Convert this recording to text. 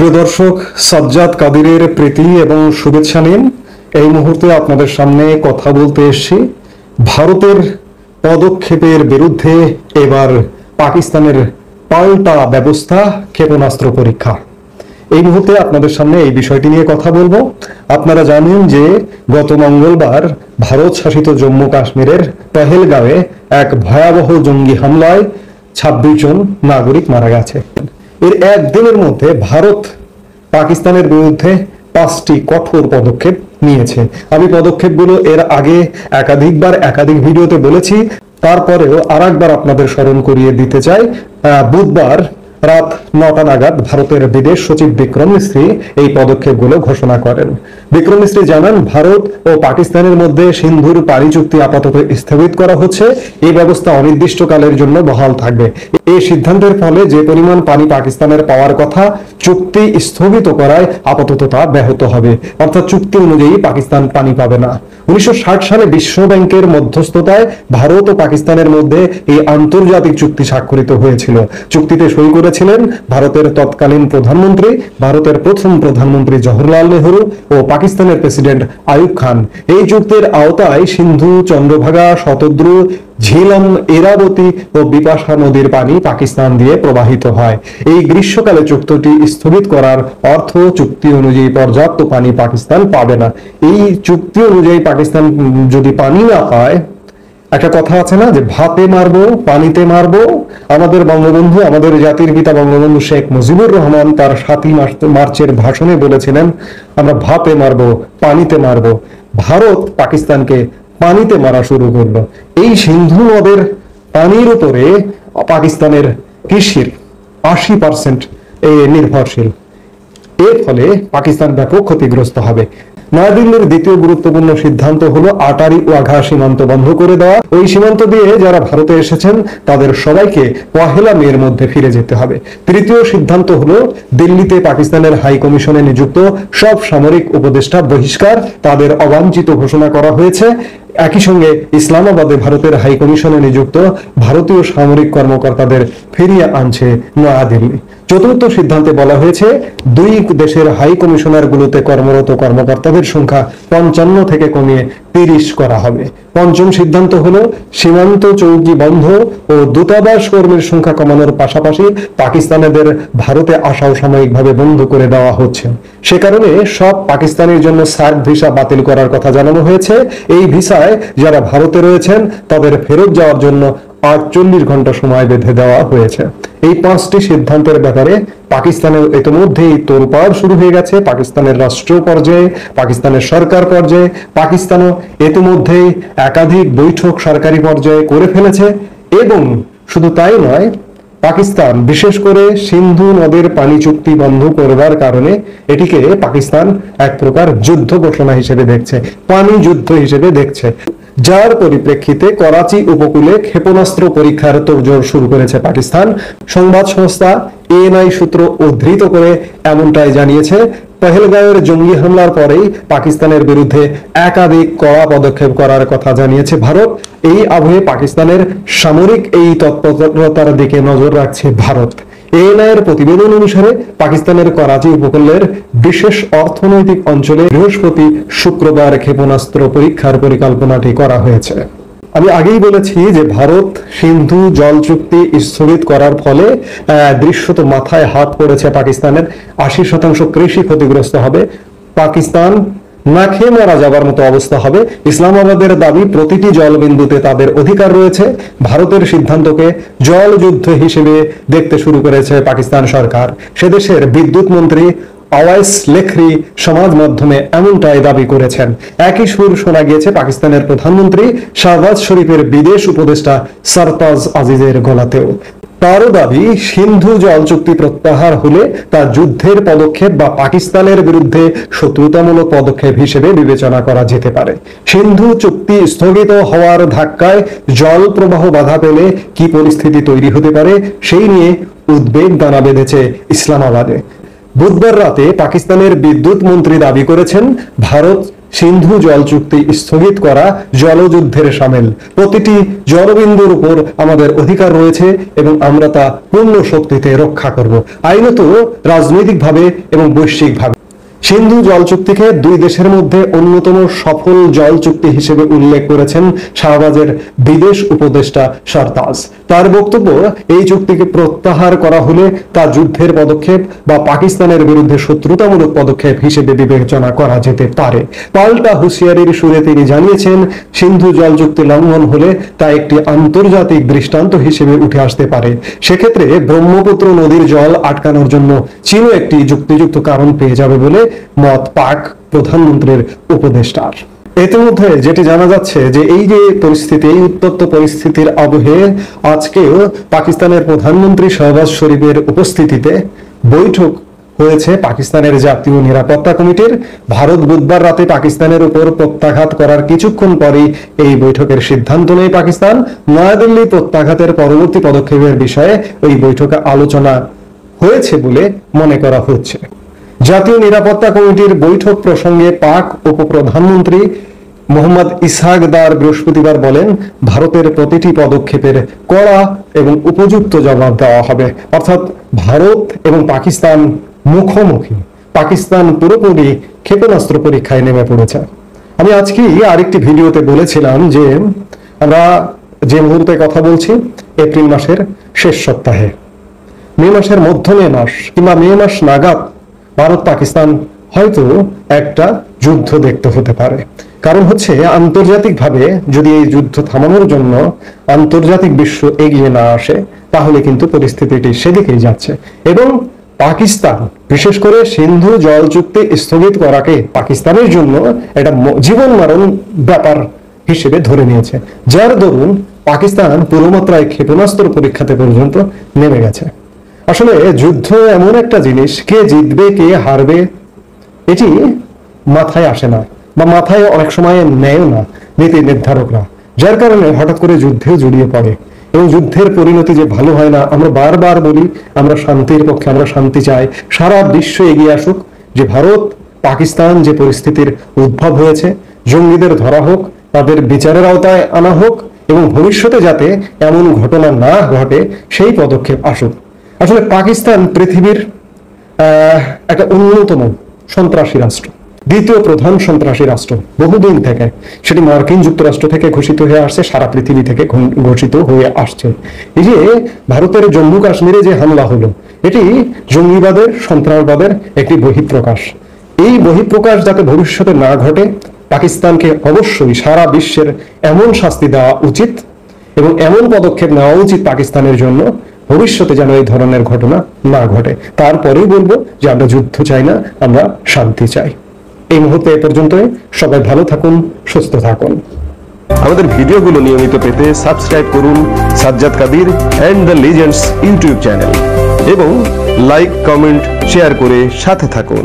প্রিয় দর্শক, সাজ্জাদ কাদিরের প্রীতি এবং শুভেচ্ছা নিন। এই মুহূর্তে আপনাদের সামনে কথা বলতে এসেছি ভারতের পদক্ষেপের বিরুদ্ধে। এবার পাকিস্তানের পাল্টা ব্যবস্থা, ক্ষেপণাস্ত্র পরীক্ষা। এই মুহূর্তে আপনাদের সামনে এই বিষয়টি নিয়ে কথা বলবো। আপনারা জানেন যে গত মঙ্গলবার ভারত শাসিত জম্মু কাশ্মীরের পহেলগাঁওয়ে এক ভয়াবহ জঙ্গি হামলায় 26 জন নাগরিক মারা গেছে। এর একদিনের মধ্যে ভারত পাকিস্তানের বিরুদ্ধে 5টি কঠোর পদক্ষেপ নিয়েছে। আমি পদক্ষেপগুলো এর আগে একাধিক ভিডিওতে বলেছি, তারপরেও আরেকবার আপনাদের স্মরণ করিয়ে দিতে চাই। বুধবার রাত 9টা নাগাদ ভারতের বিদেশ সচিব বিক্রম মিস্ত্রি এই পদক্ষেপগুলো ঘোষণা করেন। বিক্রম মিস্ত্রি জানান, ভারত ও পাকিস্তানের মধ্যে সিন্ধুর পানি চুক্তি আপাতত স্থগিত করা হচ্ছে। এই ব্যবস্থা অনির্দিষ্টকালের জন্য বহাল থাকবে। এই সিদ্ধান্তের ফলে যে পরিমাণ পানি পাকিস্তানের পাওয়ার কথা, চুক্তি স্থগিত করায় আপাতত তা ব্যাহত হবে। অর্থাৎ চুক্তি অনুযায়ী পাকিস্তান পানি পাবে না। 1960 সালে বিশ্ব ব্যাংকের মধ্যস্থতায় ভারত ও পাকিস্তানের মধ্যে এই আন্তর্জাতিক চুক্তি স্বাক্ষরিত হয়েছিল। চুক্তিতে সই করেছিলেন ভারতের তৎকালীন প্রধানমন্ত্রী, ভারতের প্রথম প্রধানমন্ত্রী জওহরলাল নেহরু ও পাকিস্তানের প্রেসিডেন্ট আইয়ুব খান। এই চুক্তির আওতায় সিন্ধু, চন্দ্রভাগা, শতদ্রু, ঝিলম, ইরাবতী ও বিপাশা নদীর পানি পাকিস্তান দিয়ে প্রবাহিত হয়। এই গ্রীষ্মকালে চুক্তিটি স্থগিত করার অর্থ চুক্তি অনুযায়ী পর্যাপ্ত পানি পাকিস্তান পাবে না। এই চুক্তি অনুযায়ী পাকিস্তান যদি পানি না পায়, একটা কথা আছে না যে ভাতে মারবো পানিতে মারবো। আমাদের বঙ্গবন্ধু, আমাদের জাতির পিতা বঙ্গবন্ধু শেখ মুজিবুর রহমান তার 7ই মার্চের ভাষণে বলেছিলেন, আমরা ভাতে মারবো পানিতে মারবো। ভারত পাকিস্তানকে পানিতে মারা শুরু করলো। এই সিন্ধু নদের পানির উপরে পাকিস্তানের কৃষির 80% নির্ভরশীল। এর ফলে পাকিস্তান ব্যাপক ক্ষতিগ্রস্ত হবে। নয়াদিল্লির দ্বিতীয় গুরুত্বপূর্ণ সিদ্ধান্ত হলো আটারি ওয়াঘা সীমান্ত বন্ধ করে দেওয়া। ওই সীমান্ত দিয়ে যারা ভারতে এসেছেন তাদের সবাইকে 1 মের মধ্যে ফিরে যেতে হবে। তৃতীয় সিদ্ধান্ত হলো দিল্লিতে পাকিস্তানের হাই কমিশনে নিযুক্ত সব সামরিক উপদেষ্টা বহিষ্কার, তাদের অবাঞ্ছিত ঘোষণা করা হয়েছে। একই সঙ্গে ইসলামাবাদে ভারতের হাই কমিশনে নিযুক্ত ভারতীয় সামরিক কর্মকর্তাদের ফিরিয়ে আনছে নয়াদিল্লি। চতুর্থ সিদ্ধান্তে বলা হয়েছে 2 দেশের হাই কমিশনার গুলোতে কর্মরত কর্মকর্তাদের সংখ্যা 55 থেকে কমিয়ে 30 করা হবে। পঞ্চম সিদ্ধান্ত হলো সীমান্ত চৌকি বন্ধ ও দূতাবাস কর্মীর সংখ্যা কমানোর পাশাপাশি পাকিস্তানিদের ভারতে আসাও সাময়িকভাবে বন্ধ করে দেওয়া হচ্ছে। সে কারণে সব পাকিস্তানের জন্য সার্ক ভিসা বাতিল করার কথা জানানো হয়েছে। এই ভিসায় যারা ভারতে রয়েছেন তাদের ফেরত যাওয়ার জন্য 48 ঘন্টা সময় বেঁধে দেওয়া হয়েছে। এই 5টি সিদ্ধান্তের ব্যাপারে পাকিস্তানের ইতিমধ্যেই তোলপাড় শুরু হয়ে গেছে। পাকিস্তানের রাষ্ট্রীয় পর্যায়ে, পাকিস্তানের সরকার পর্যায়ে, পাকিস্তানও ইতিমধ্যেই একাধিক বৈঠক সরকারি পর্যায়ে করে ফেলেছে। এবং শুধু তাই নয়, পাকিস্তান বিশেষ করে সিন্ধু নদের পানি চুক্তি বন্ধ করবার কারণে এটিকে পাকিস্তান এক প্রকার যুদ্ধ ঘোষণা হিসেবে দেখছে, পানি যুদ্ধ হিসেবে দেখছে। যার পরিপ্রেক্ষিতে করাচি উপকূলে ক্ষেপণাস্ত্র পরীক্ষার তোড়জোড় শুরু করেছে পাকিস্তান। সংবাদ সংস্থা এএনআই সূত্র উদ্ধৃত করে এমনটাই জানিয়েছে, পহেলগাঁওয়ের জঙ্গি হামলার পরেই পাকিস্তানের বিরুদ্ধে একাধিক কড়া পদক্ষেপ করার কথা জানিয়েছে ভারত। এই আবহে পাকিস্তানের সামরিক এই তৎপরতার দিকে নজর রাখছে ভারত। এএনআইয়ের প্রতিবেদন অনুসারে পাকিস্তানের করাচি উপকূলের বিশেষ অর্থনৈতিক অঞ্চলে বৃহস্পতি শুক্রবার ক্ষেপণাস্ত্র পরীক্ষার পরিকল্পনাটি করা হয়েছে। আমি আগেই বলেছি যে ভারত সিন্ধু জল চুক্তি স্থগিত করার ফলে দৃশ্যত মাথায় হাত পড়েছে পাকিস্তানের। 80% কৃষি ক্ষতিগ্রস্ত হবে। পাকিস্তান না খেয়ে মারা যাবার মতো অবস্থা হবে। ইসলামাবাদের দাবি প্রতিটি জলবিন্দুতে তাদের অধিকার রয়েছে। ভারতের সিদ্ধান্তকে জল যুদ্ধ হিসেবে দেখতে শুরু করেছে পাকিস্তান সরকার। সে দেশের বিদ্যুৎ মন্ত্রী আওয়াইস লেখরি সমাজ মাধ্যমে এমনটাই দাবি করেছেন। একই সুর শোনা গিয়েছে পাকিস্তানের প্রধানমন্ত্রী শাহবাজ শরীফের বিদেশ উপদেষ্টা সরতাজ আজিজের গলাতেও। তারও দাবি, সিন্ধু জল চুক্তি প্রত্যাহার হলে তা যুদ্ধের পদক্ষেপ বা পাকিস্তানের বিরুদ্ধে শত্রুতামূলক পদক্ষেপ হিসেবে বিবেচনা করা যেতে পারে। সিন্ধু চুক্তি স্থগিত হওয়ার ধাক্কায় জল প্রবাহ বাধা পেলে কি পরিস্থিতি তৈরি হতে পারে সেই নিয়ে উদ্বেগ দানা বেঁধেছে ইসলামাবাদে। বুধবার রাতে পাকিস্তানের বিদ্যুৎ মন্ত্রী দাবি করেছেন, ভারত সিন্ধু জল চুক্তি স্থগিত করা জলযুদ্ধের শামিল। প্রতিটি জলবিন্দুর উপর আমাদের অধিকার রয়েছে এবং আমরা তা পূর্ণ শক্তিতে রক্ষা করব, আইনত, রাজনৈতিকভাবে এবং বৈশ্বিকভাবে। সিন্ধু জল চুক্তিকে দুই দেশের মধ্যে অন্যতম সফল জল চুক্তি হিসেবে উল্লেখ করেছেন শাহবাজের বিদেশ উপদেষ্টা সরতাজ। তার বক্তব্য, এই চুক্তিকে প্রত্যাহার করা হলে তা যুদ্ধের পদক্ষেপ বা পাকিস্তানের বিরুদ্ধে শত্রুতামূলক পদক্ষেপ হিসেবে বিবেচনা করা যেতে পারে। পাল্টা হুঁশিয়ারির সুরে তিনি জানিয়েছেন, সিন্ধু জল চুক্তি লঙ্ঘন হলে তা একটি আন্তর্জাতিক দৃষ্টান্ত হিসেবে উঠে আসতে পারে। সেক্ষেত্রে ব্রহ্মপুত্র নদীর জল আটকানোর জন্য চীনও একটি যুক্তিযুক্ত কারণ পেয়ে যাবে বলে মত পাক প্রধানমন্ত্রীর উপদেষ্টার। ইতিমধ্যে যেটি জানা যাচ্ছে যে এই যে পরিস্থিতি, এই উত্তপ্ত পরিস্থিতির আবহে আজকেও পাকিস্তানের প্রধানমন্ত্রী শাহবাজ শরীফের উপস্থিতিতে বৈঠক হয়েছে পাকিস্তানের জাতীয় নিরাপত্তা কমিটির। ভারত বুধবার রাতে পাকিস্তানের উপর প্রত্যাঘাত করার কিছুক্ষণ পরেই এই বৈঠকের সিদ্ধান্ত নেয় পাকিস্তান। নয়াদিল্লি প্রত্যাঘাতের পরবর্তী পদক্ষেপের বিষয়ে এই বৈঠকে আলোচনা হয়েছে বলে মনে করা হচ্ছে। জাতীয় নিরাপত্তা কমিটির বৈঠক প্রসঙ্গে পাক উপপ্রধানমন্ত্রী মোহাম্মদ ইসহাক দার বৃহস্পতিবার বলেন, ভারতের প্রতিটি পদক্ষেপের কড়া এবং উপযুক্ত জবাব দেওয়া হবে। অর্থাৎ ভারত এবং পাকিস্তান মুখোমুখি। পাকিস্তান পুরোপুরি ক্ষেপণাস্ত্র পরীক্ষায় নেমে পড়েছে। আমি আজকেই আরেকটি ভিডিওতে বলেছিলাম যে আমরা যে মুহূর্তে কথা বলছি এপ্রিল মাসের শেষ সপ্তাহে, মে মাসের মে মাস কিংবা মে মাস নাগাদ ভারত পাকিস্তান হয়তো একটা যুদ্ধ দেখতে হতে পারে। কারণ হচ্ছে আন্তর্জাতিকভাবে যদি এই যুদ্ধ থামানোর জন্য আন্তর্জাতিক বিশ্ব এগিয়ে না আসে তাহলে কিন্তু পরিস্থিতিটি সেদিকেই যাচ্ছে। এবং পাকিস্তান বিশেষ করে সিন্ধু জল চুক্তি স্থগিত করাকে পাকিস্তানের জন্য এটা জীবন মরণ ব্যাপার হিসেবে ধরে নিয়েছে, যার দরুন পাকিস্তান পুরোমাত্রায় ক্ষেপণাস্ত্র পরীক্ষাতে পর্যন্ত নেমে গেছে। আসলে যুদ্ধ এমন একটা জিনিস, কে জিতবে কে হারবে এটি মাথায় আসে না, বা মাথায় অনেক সময় নেয় না নীতি নির্ধারকরা, যার কারণে হঠাৎ করে যুদ্ধেও জড়িয়ে পড়ে এবং যুদ্ধের পরিণতি যে ভালো হয় না। আমরা বারবার বলি আমরা শান্তির পক্ষে, আমরা শান্তি চাই, সারা বিশ্ব এগিয়ে আসুক, যে ভারত পাকিস্তান যে পরিস্থিতির উদ্ভব হয়েছে, জঙ্গিদের ধরা হোক, তাদের বিচারের আওতায় আনা হোক এবং ভবিষ্যতে যাতে এমন ঘটনা না ঘটে সেই পদক্ষেপ আসুক। আসলে পাকিস্তান পৃথিবীর একটা অন্যতম সন্ত্রাসী রাষ্ট্র, দ্বিতীয় প্রধান সন্ত্রাসী রাষ্ট্র বহুদিন থেকে। সেটি মার্কিন যুক্তরাষ্ট্র থেকে ঘোষিত হয়ে আসছে, সারা পৃথিবী থেকে ঘোষিত হয়ে আসছে। এই যে ভারতের জম্মু কাশ্মীরে যে হামলা হলো, এটি জঙ্গিবাদের, সন্ত্রাসবাদের একটি বহিঃপ্রকাশ। এই বহিঃপ্রকাশ যাতে ভবিষ্যতে না ঘটে, পাকিস্তানকে অবশ্যই সারা বিশ্বের এমন শাস্তি দেওয়া উচিত এবং এমন পদক্ষেপ নেওয়া উচিত পাকিস্তানের জন্য ভবিষ্যতে যেন এই ধরনের ঘটনা না ঘটে। তারপরেই বলবো যে আমরা যুদ্ধ চাই না, আমরা শান্তি চাই। এই মুহূর্তে এ পর্যন্তই। সবাই ভালো থাকুন, সুস্থ থাকুন। আমাদের ভিডিওগুলো নিয়মিত পেতে সাবস্ক্রাইব করুন Sajjad Kadir and the legends YouTube channel এবং লাইক, কমেন্ট, শেয়ার করে সাথে থাকুন।